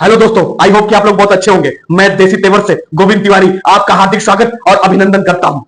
Hello दोस्तों, I hope कि आप लोग बहुत अच्छे होंगे। मैं देसी तेवर से गोविंद तिवारी आपका हार्दिक स्वागत और अभिनंदन करता हूं।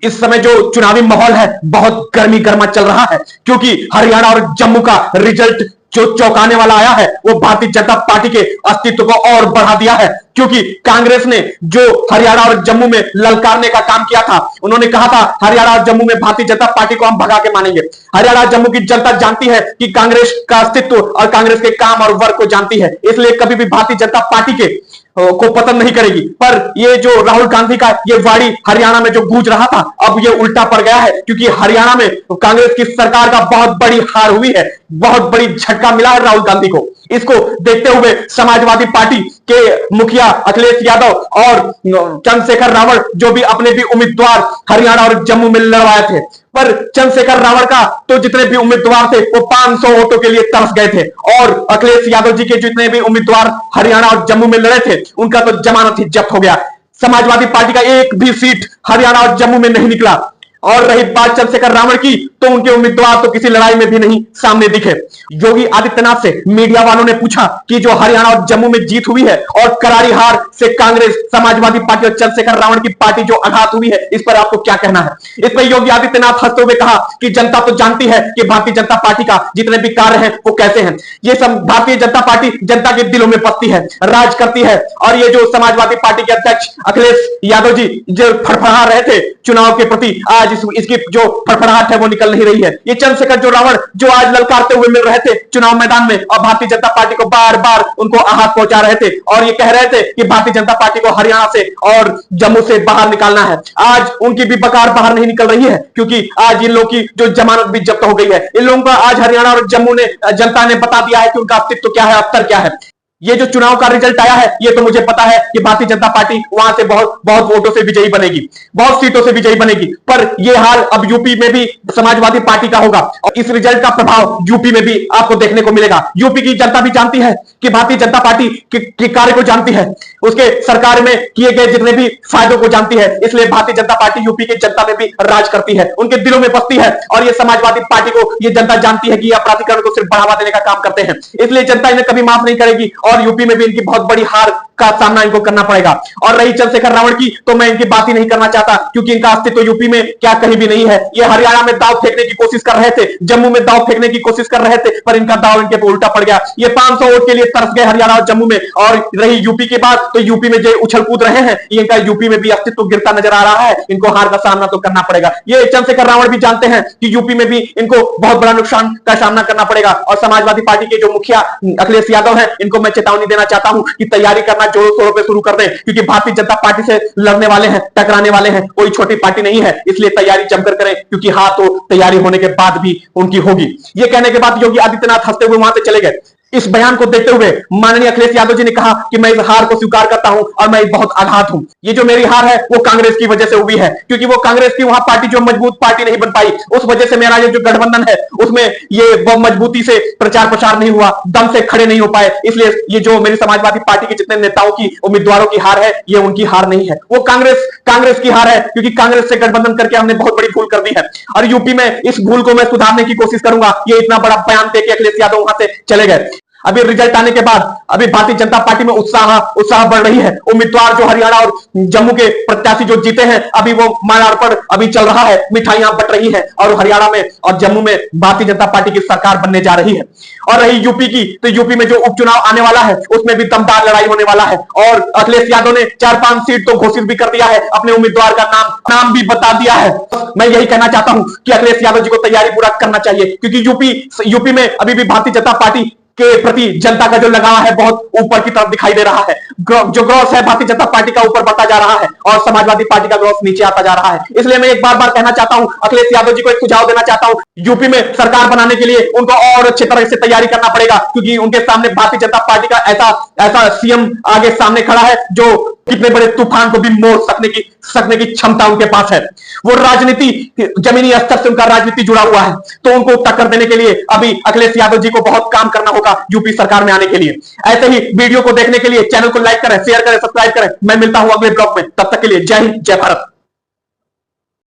इस समय जो चुनावी माहौल है, बहुत गर्मी गर्मा चल रहा है, क्योंकि हरियाणा और जम्मू का रिजल्ट जो चौंकाने वाला आया है, वो भारतीय जनता पार्टी के अस्तित्व को और बढ़ा दिया है। क्योंकि कांग्रेस ने जो हरियाणा और जम्मू में ललकारने का काम किया था, उन्होंने कहा था हरियाणा और जम्मू में भारतीय जनता पार्टी को हम भगा के मानेंगे। हरियाणा और जम्मू की जनता जानती है कि कांग्रेस का अस्तित्व और कांग्रेस के काम और वर्क को जानती है, इसलिए कभी भी भारतीय जनता पार्टी के को पतन नहीं करेगी। पर ये जो राहुल गांधी का ये वाणी हरियाणा में जो गूंज रहा था, अब ये उल्टा पड़ गया है, क्योंकि हरियाणा में कांग्रेस की सरकार का बहुत बड़ी हार हुई है, बहुत बड़ी झटका मिला है राहुल गांधी को। इसको देखते हुए समाजवादी पार्टी के मुखिया अखिलेश यादव और चंद्रशेखर रावण, जो भी अपने भी उम्मीदवार हरियाणा और जम्मू में लड़वाए थे, पर चंद्रशेखर रावण का तो जितने भी उम्मीदवार थे वो 500 वोटों के लिए तरस गए थे, और अखिलेश यादव जी के जितने भी उम्मीदवार हरियाणा और जम्मू में लड़े थे, उनका तो जमानत ही जब्त हो गया। समाजवादी पार्टी का एक भी सीट हरियाणा और जम्मू में नहीं निकला। और रही बात चंद्रशेखर रावण की, तो उनके उम्मीदवार तो किसी लड़ाई में भी नहीं सामने दिखे। योगी आदित्यनाथ से मीडिया वालों ने पूछा कि जो हरियाणा और जम्मू में जीत हुई है और करारी हार से कांग्रेस, समाजवादी पार्टी और चंद्रशेखर रावण की पार्टी जो आघात हुई है, इस पर आपको क्या कहना है। इस पर योगी आदित्यनाथ हंसते हुए कहा कि जनता तो जानती है कि भारतीय जनता पार्टी का जितने भी कार्य हैं वो कैसे हैं। ये सब भारतीय जनता पार्टी जनता के दिलों में बसती है, राज करती है। और ये जो समाजवादी पार्टी के अध्यक्ष अखिलेश यादव जी जो फड़फड़ा रहे थे चुनाव के प्रति, आज इसकी जो फड़फड़ाहट है वो निकल नहीं रही है। ये चंद्रशेखर जो रावण जो आज ललकारते हुए मिल रहे थे चुनाव मैदान में, और भारतीय जनता पार्टी को बार बार उनको आहत पहुंचा रहे थे, और ये कह रहे थे कि भारतीय जनता पार्टी को हरियाणा से और जम्मू से बाहर निकालना है। आज उनकी भी बकार बाहर नहीं निकल रही है, क्योंकि आज इन लोगों की जो जमानत भी जब्त हो गई है। इन लोगों का आज हरियाणा और जम्मू ने जनता ने बता दिया है कि उनका अस्तित्व क्या है, अवतर क्या है। ये जो चुनाव का रिजल्ट आया है, ये तो मुझे पता है कि भारतीय जनता पार्टी वहां से बहुत वोटों से विजयी बनेगी, बहुत सीटों से विजयी बनेगी। पर ये हाल अब यूपी में भी समाजवादी पार्टी का होगा, और इस रिजल्ट का प्रभाव यूपी में भी आपको देखने को मिलेगा। यूपी की जनता भी जानती है कि भारतीय जनता पार्टी के कार्य को जानती है, उसके सरकार में किए गए जितने भी फायदों को जानती है, इसलिए भारतीय जनता पार्टी यूपी की जनता में भी राज करती है, उनके दिलों में बसती है। और ये समाजवादी पार्टी को ये जनता जानती है कि अपराधीकरण को सिर्फ बढ़ावा देने का काम करते हैं, इसलिए जनता इन्हें कभी माफ नहीं करेगी, और यूपी में भी इनकी बहुत बड़ी हार का सामना इनको करना पड़ेगा। और रही चंद्रशेखर रावण की, तो मैं इनकी बात ही नहीं करना चाहता, क्योंकि इनका अस्तित्व यूपी में क्या कहीं भी नहीं है। ये हरियाणा में दांव फेंकने की कोशिश कर रहे थे, जम्मू में दांव फेंकने की कोशिश कर रहे थे, पर इनका दांव इनके उल्टा पड़ गया। ये 500 वोट के लिए तरस गए हरियाणा और जम्मू में। और रही यूपी की बात, तो यूपी में जो उछल कूद रहे हैं, इनका यूपी में भी अस्तित्व गिरता नजर आ रहा है, इनको हार का सामना तो करना पड़ेगा। ये चंद्रशेखर रावण भी जानते हैं कि यूपी में भी इनको बहुत बड़ा नुकसान का सामना करना पड़ेगा। और समाजवादी पार्टी के जो मुखिया अखिलेश यादव हैं, इनको मैं चेतावनी देना चाहता हूं कि तैयारी करना जोरों शोरों पे शुरू कर दें, क्योंकि भारतीय जनता पार्टी से लड़ने वाले हैं, टकराने वाले हैं, कोई छोटी पार्टी नहीं है। इसलिए तैयारी जमकर करें, क्योंकि हाँ तो तैयारी होने के बाद भी उनकी होगी। ये कहने के बाद योगी आदित्यनाथ हंसते हुए वहां से चले गए। इस बयान को देखते हुए माननीय अखिलेश यादव जी ने कहा कि मैं इस हार को स्वीकार करता हूं और मैं बहुत आघात हूं। ये जो मेरी हार है वो कांग्रेस की वजह से हुई है, क्योंकि वो कांग्रेस की वहां पार्टी जो मजबूत पार्टी नहीं बन पाई, उस वजह से मेरा ये जो गठबंधन है उसमें ये मजबूती से प्रचार प्रसार नहीं हुआ, दम से खड़े नहीं हो पाए। इसलिए ये जो मेरी समाजवादी पार्टी के जितने नेताओं की, उम्मीदवारों की हार है, ये उनकी हार नहीं है, वो कांग्रेस की हार है, क्योंकि कांग्रेस से गठबंधन करके हमने बहुत बड़ी भूल कर दी है। और यूपी में इस भूल को मैं सुधारने की कोशिश करूंगा। ये इतना बड़ा बयान दे के अखिलेश यादव वहां से चले गए। अभी रिजल्ट आने के बाद अभी भारतीय जनता पार्टी में उत्साह बढ़ रही है। उम्मीदवार जो हरियाणा और जम्मू के प्रत्याशी जो जीते हैं, अभी वो मालार्पण अभी चल रहा है, मिठाइयां बट रही है, और हरियाणा में और जम्मू में भारतीय जनता पार्टी की सरकार बनने जा रही है। और रही यूपी की, तो यूपी में जो उपचुनाव आने वाला है उसमें भी दमदार लड़ाई होने वाला है। और अखिलेश यादव ने 4-5 सीट तो घोषित भी कर दिया है, अपने उम्मीदवार का नाम भी बता दिया है। मैं यही कहना चाहता हूं कि अखिलेश यादव जी को तैयारी पूरा करना चाहिए, क्योंकि यूपी में अभी भी भारतीय जनता पार्टी के प्रति जनता का जो लगाव है बहुत ऊपर की तरफ दिखाई दे रहा है। जो ग्रॉस है भारतीय जनता पार्टी का ऊपर बढ़ता जा रहा है, और समाजवादी पार्टी का ग्रॉस नीचे आता जा रहा है। इसलिए मैं एक बार कहना चाहता हूं, अखिलेश यादव जी को एक सुझाव देना चाहता हूं, यूपी में सरकार बनाने के लिए उनको और अच्छी तरह से तैयारी करना पड़ेगा, क्योंकि उनके सामने भारतीय जनता पार्टी का ऐसा सीएम आगे सामने खड़ा है जो कितने बड़े तूफान को भी मोड़ सकने की क्षमता उनके पास है। वो राजनीति जमीनी स्तर से उनका राजनीति जुड़ा हुआ है, तो उनको टक्कर देने के लिए अभी अखिलेश यादव जी को बहुत काम करना होगा यूपी सरकार में आने के लिए। ऐसे ही वीडियो को देखने के लिए चैनल को लाइक करें, शेयर करें, सब्सक्राइब करें। मैं मिलता हूं अगले ब्लॉग में, तब तक के लिए जय हिंद, जय भारत।